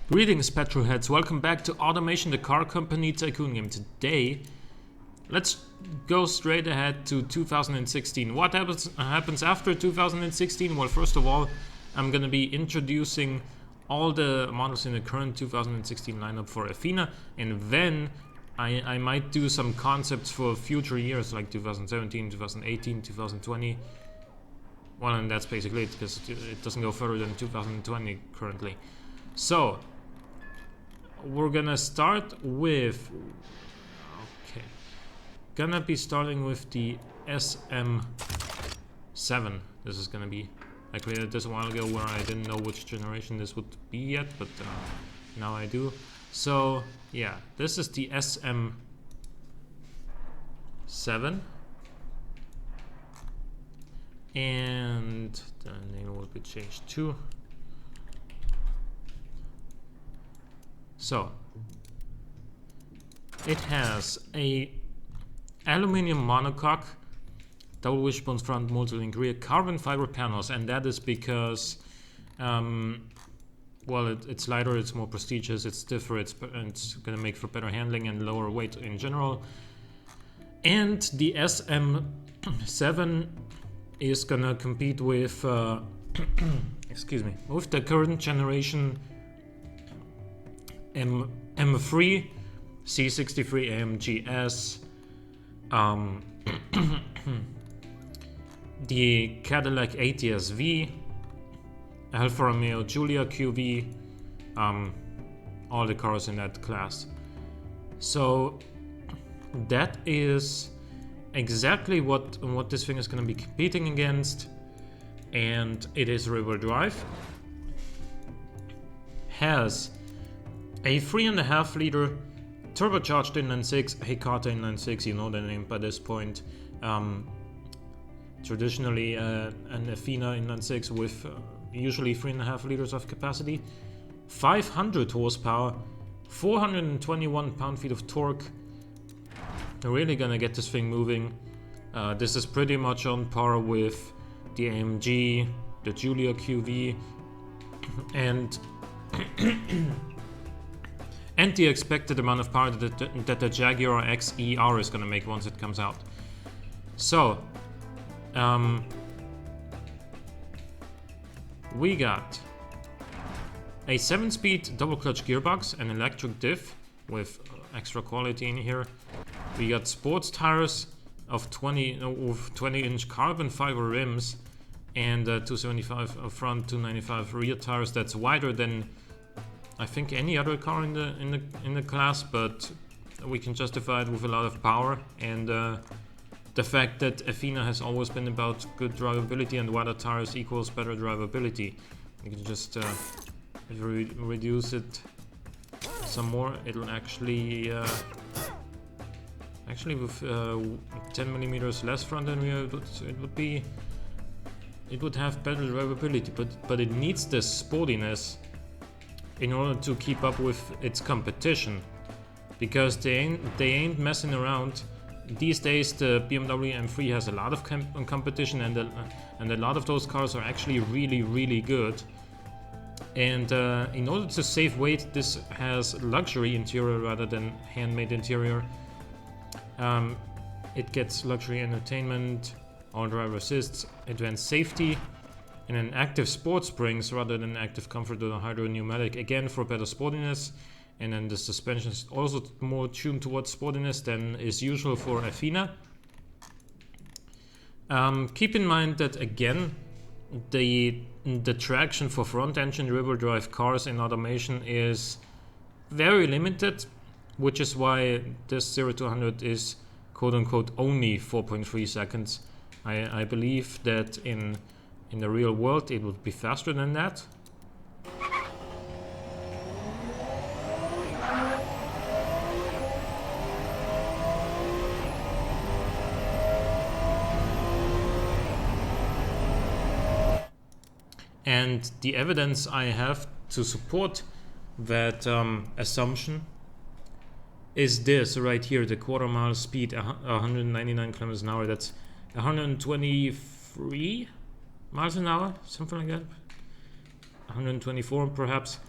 Greetings petrolheads, welcome back to Automation, the car company tycoon game. Today, let's go straight ahead to 2016. What happens after 2016? Well, first of all, I'm gonna be introducing all the models in the current 2016 lineup for Athena, and then I might do some concepts for future years like 2017, 2018, 2020. Well, and that's basically it, because it doesn't go further than 2020 currently. So, we're gonna start with... Okay. Gonna be starting with the SM7. This is gonna be... I created this a while ago where I didn't know which generation this would be yet, but now I do. So, yeah, this is the SM7. And the name will be changed too. So, it has a aluminum monocoque, double wishbone front, multi-link rear, carbon fiber panels, and that is because, well, it's lighter, it's more prestigious, it's stiffer, it's gonna make for better handling and lower weight in general. And the SM7 is gonna compete with, excuse me, with the current generation M3 C63 AMG-S, the Cadillac ATS-V, Alfa Romeo Giulia QV, all the cars in that class. So that is exactly what this thing is going to be competing against, and it is rear-wheel drive. Has a 3.5 liter turbocharged inline-six, Hecate inline-six, you know the name by this point. Traditionally an Athena inline-six with usually 3.5 liters of capacity, 500 horsepower, 421 pound-feet of torque. They're really gonna get this thing moving. This is pretty much on par with the AMG, the Giulia QV, and and the expected amount of power that the Jaguar XER is gonna make once it comes out. So, we got a 7-speed double-clutch gearbox, an electric diff with extra quality in here. We got sports tires of 20-inch carbon fiber rims, and 275 front, 295 rear tires. That's wider than I think any other car in the class, but we can justify it with a lot of power and the fact that Athena has always been about good drivability, and wider tires equals better drivability. You can just reduce it some more. It'll actually with 10 millimeters less front and rear, it would have better drivability, but it needs this sportiness in order to keep up with its competition, because they ain't messing around. These days the BMW M3 has a lot of competition, and a lot of those cars are actually really good. And in order to save weight, this has luxury interior rather than handmade interior. It gets luxury entertainment, all driver assists, advanced safety, and an active sport springs rather than active comfort or hydro pneumatic, again for better sportiness. And then the suspension is also more tuned towards sportiness than is usual for Athena. Keep in mind that again, the traction for front engine rear-wheel drive cars in automation is very limited, which is why this 0 to 100 is quote-unquote only 4.3 seconds. I believe that in the real world it would be faster than that. And the evidence I have to support that assumption is this right here, the quarter-mile speed, 199 kilometers an hour. That's 123 miles an hour, something like that. 124 perhaps.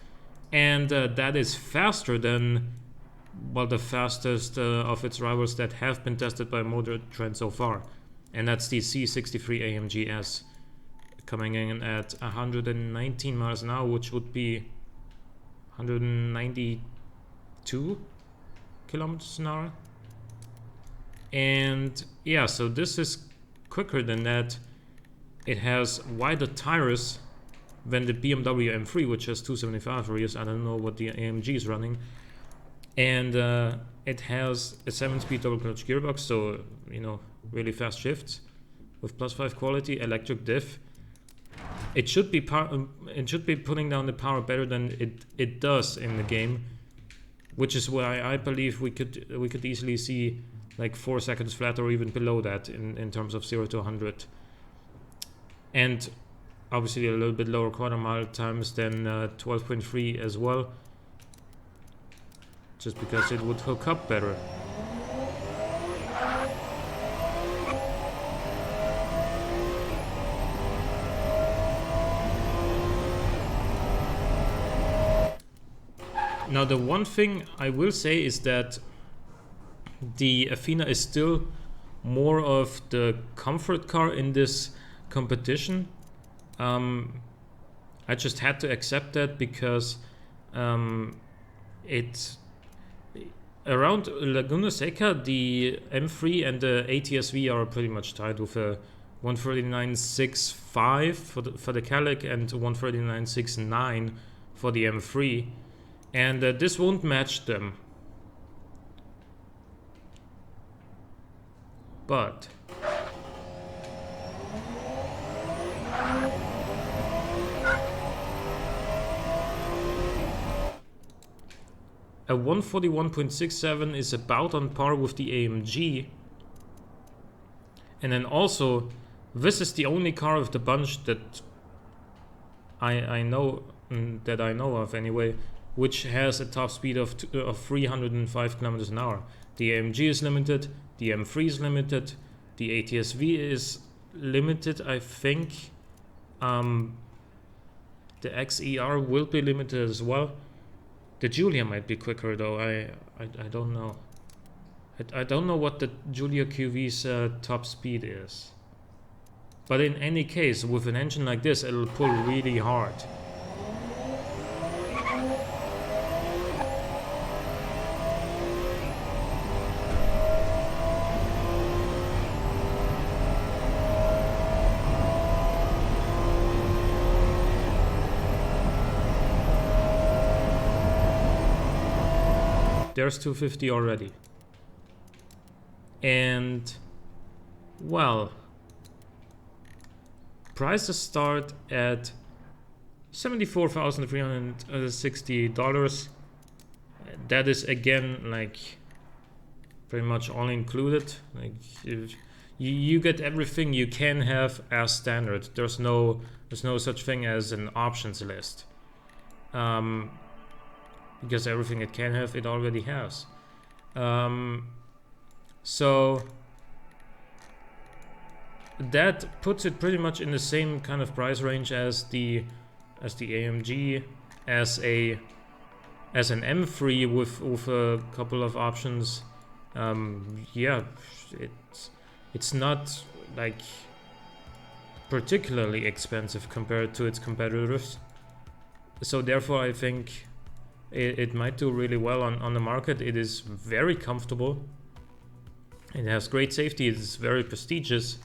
and that is faster than, well, the fastest of its rivals that have been tested by Motor Trend so far, and that's the C63 AMG-S, coming in at 119 miles an hour, which would be 192 kilometers an hour. And yeah, so this is quicker than that. It has wider tires than the BMW M3, which has 275 rears. I don't know what the AMG is running. And it has a 7-speed double clutch gearbox, so you know, really fast shifts with +5 quality, electric diff. It should be putting down the power better than it does in the game, which is why I believe we could easily see like 4 seconds flat or even below that in terms of 0 to 100. And obviously a little bit lower quarter mile times than 12.3 as well, just because it would hook up better. Now the one thing I will say is that the Athena is still more of the comfort car in this competition. I just had to accept that because it's around Laguna Seca, the M3 and the ATS-V are pretty much tied with a 139.65 for the Calic and 139.69 for the M3, and this won't match them. But a 141.67 is about on par with the AMG. And then also, this is the only car of the bunch that I know of anyway, which has a top speed of 305 kilometers an hour. The AMG is limited, the M3 is limited, the ATS-V is limited, I think. The XER will be limited as well. The Giulia might be quicker though, I don't know. I don't know what the Giulia QV's top speed is. But in any case, with an engine like this, it'll pull really hard. There's 250 already. And, well, prices start at $74,360. That is again like pretty much all included. Like if you get everything you can have as standard. There's no such thing as an options list. Because everything it can have, it already has. So that puts it pretty much in the same kind of price range as the AMG, as an M3 with a couple of options. Yeah, it's not like particularly expensive compared to its competitors. So therefore, I think it might do really well on the market. It is very comfortable. It has great safety. It is very prestigious.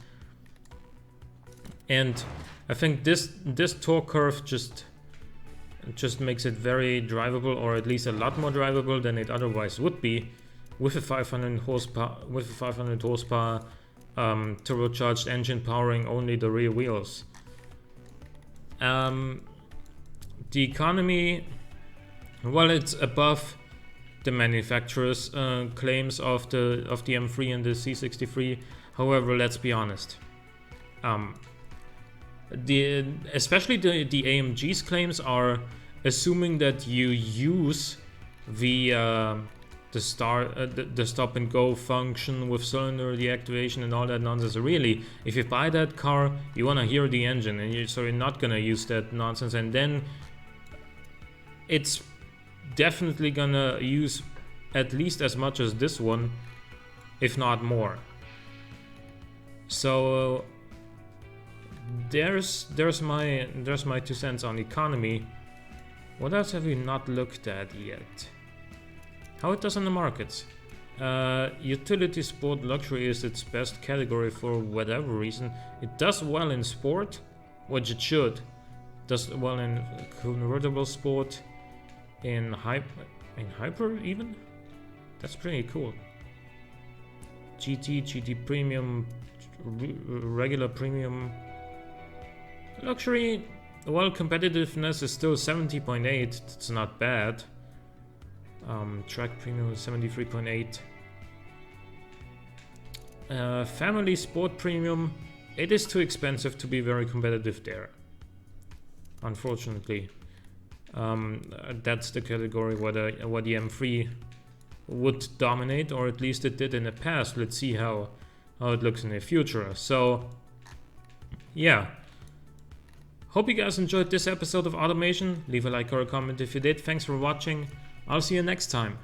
And I think this torque curve just makes it very drivable, or at least a lot more drivable than it otherwise would be, with a 500 horsepower turbocharged engine powering only the rear wheels. The economy, well, it's above the manufacturer's claims of the M3 and the C63. However, let's be honest. Especially the AMG's claims are assuming that you use the stop and go function with cylinder deactivation and all that nonsense. Really, if you buy that car, you want to hear the engine, and so you're not gonna use that nonsense. And then it's definitely gonna use at least as much as this one, if not more. So there's my 2 cents on economy. What else have we not looked at yet? How it does on the markets. Utility sport luxury is its best category for whatever reason. It does well in sport, which it should. Does well in convertible sport, in hyper even. That's pretty cool. GT premium, regular premium. Luxury, well, competitiveness is still 70.8. It's not bad. Track premium is 73.8. Family sport premium, it is too expensive to be very competitive there. Unfortunately, that's the category where the M3 would dominate, or at least it did in the past. Let's see how it looks in the future. So, yeah. Hope you guys enjoyed this episode of Automation. Leave a like or a comment if you did. Thanks for watching. I'll see you next time.